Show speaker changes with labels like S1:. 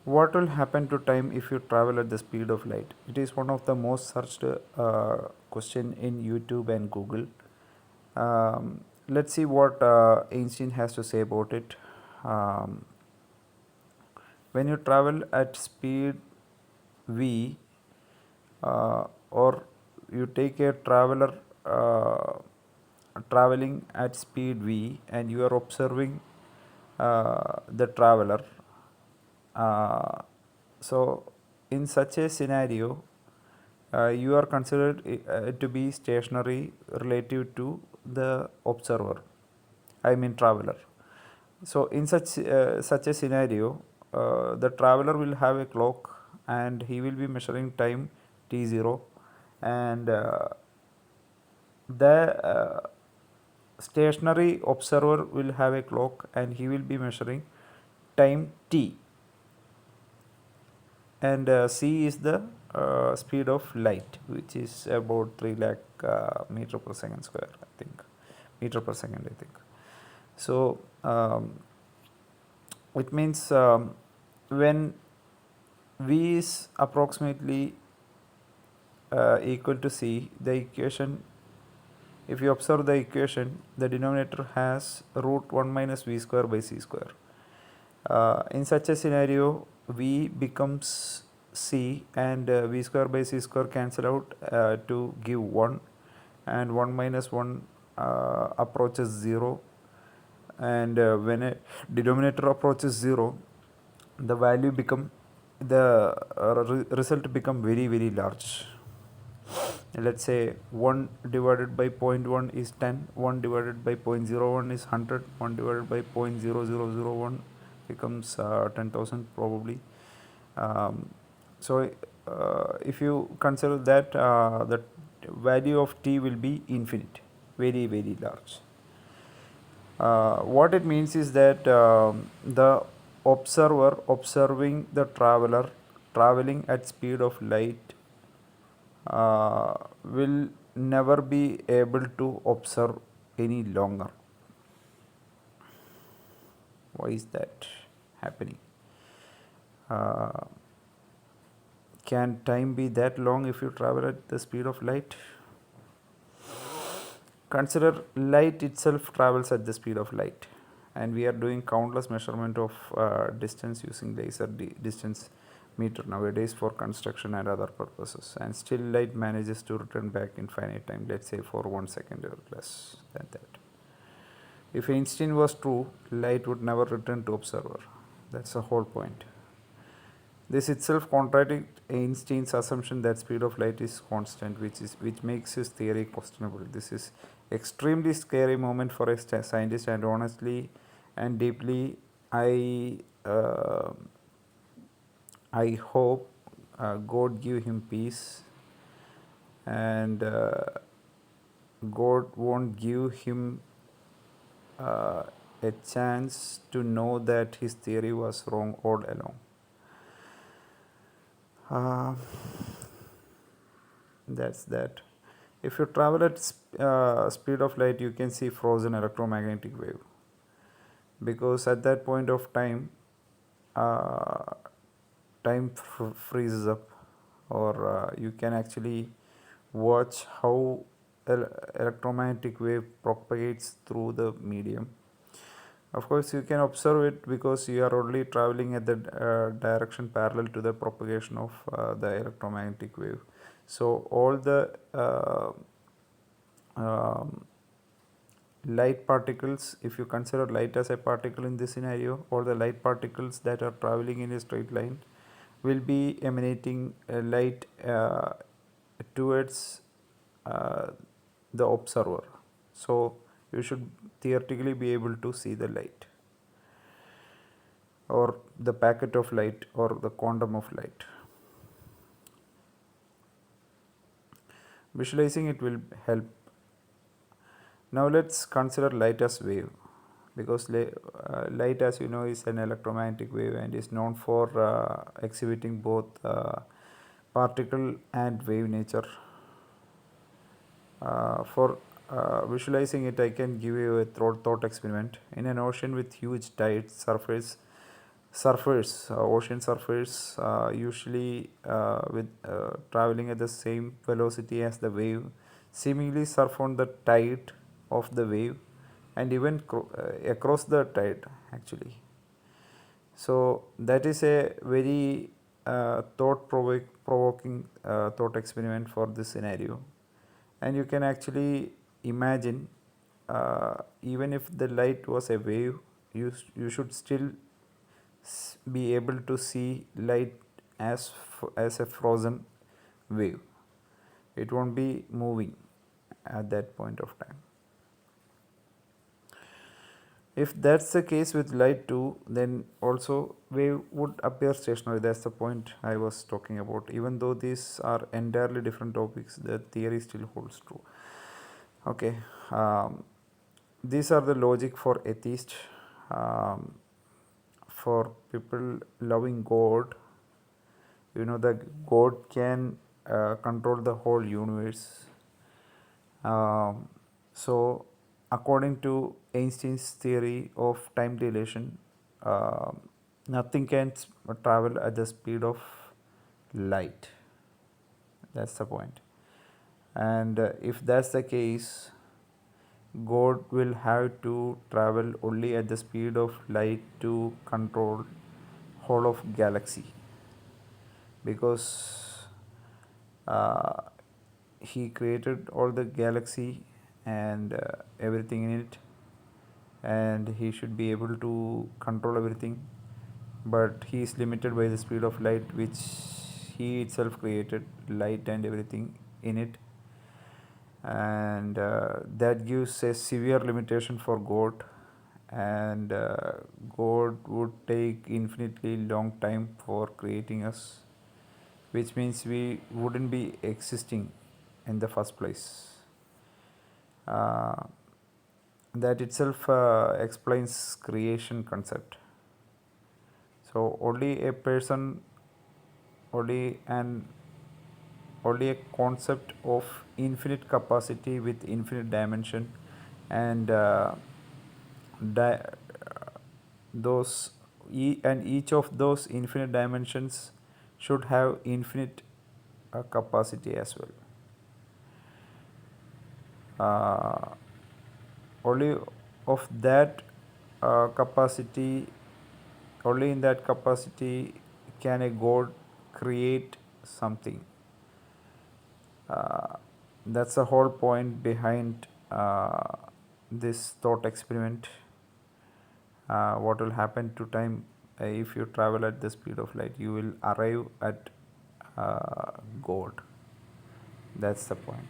S1: What will happen to time if you travel at the speed of light? It is one of the most searched question in YouTube and Google. Let's see what Einstein has to say about it. Um, when you travel at speed v, or you take a traveler traveling at speed v, and you are observing the traveler. Uh, so, in such a scenario, you are considered to be stationary relative to the observer, I mean traveler. So, in such a scenario, the traveler will have a clock and he will be measuring time t0, and the stationary observer will have a clock and he will be measuring time t, and c is the speed of light, which is about 3 lakh meter per second square, I think, meter per second, I think. So it means when v is approximately equal to c, the equation, if you observe the equation, the denominator has root 1 minus v square by c square. In such a scenario, v becomes c, and v square by c square cancel out to give 1, and 1 minus 1 approaches 0, and when a denominator approaches 0, the value become, the result become very very large. Let's say 1 divided by zero point 0.1 is 10, 1 divided by 0.01 is 100, 1 divided by 0.0001 becomes 10,000 probably. So if you consider that, the value of t will be infinite, very very large. What it means is that the observer observing the traveler traveling at speed of light will never be able to observe any longer. Why is that happening? Uh, can time be that long if you travel at the speed of light? Consider light itself travels at the speed of light, and we are doing countless measurement of distance using laser distance meter nowadays for construction and other purposes, and still light manages to return back in finite time, let's say for 1 second or less than that. If Einstein was true, light would never return to observer. That's the whole point. This itself contradicts Einstein's assumption that speed of light is constant, which makes his theory questionable. This is extremely scary moment for a scientist, and honestly and deeply, I hope God give him peace, and God won't give him a chance to know that his theory was wrong all along. Uh, that's that. If you travel at speed of light, you can see frozen electromagnetic wave, because at that point of time, uh, time freezes up, or you can actually watch how electromagnetic wave propagates through the medium. Of course, you can observe it because you are only traveling at the direction parallel to the propagation of the electromagnetic wave. So all the um, light particles, if you consider light as a particle in this scenario, all the light particles that are traveling in a straight line will be emanating light towards uh, the observer. So you should theoretically be able to see the light, or the packet of light, or the quantum of light. Visualizing it will help. Now let's consider light as wave, because light, as you know, is an electromagnetic wave and is known for exhibiting both particle and wave nature. For visualizing it, I can give you a thought experiment. In an ocean with huge tide, surfers, ocean surfers, usually with traveling at the same velocity as the wave, seemingly surf on the tide of the wave and even across the tide actually. So that is a very provoking thought experiment for this scenario. And you can actually imagine, even if the light was a wave, you should still be able to see light as a frozen wave. It won't be moving at that point of time. If that's the case with light too, then also wave would appear stationary. That's the point I was talking about. Even though these are entirely different topics, the theory still holds true. Okay, these are the logic for atheist. Um, for people loving God, that God can control the whole universe. So, according to Einstein's theory of time dilation, uh, nothing can travel at the speed of light. That's the point. And if that's the case, God will have to travel only at the speed of light to control whole of galaxy, because uh, he created all the galaxy and everything in it, and he should be able to control everything, but he is limited by the speed of light which he itself created, light and everything in it. And that gives a severe limitation for God, and God would take infinitely long time for creating us, which means we wouldn't be existing in the first place. uh, that itself explains creation concept. So only a person, only an only a concept of infinite capacity with infinite dimension, and di- those and each of those infinite dimensions should have infinite capacity as well. uh, Only of that capacity, only in that capacity can a god create something. uh, that's the whole point behind this thought experiment. What will happen to time if you travel at the speed of light? You will arrive at god. That's the point.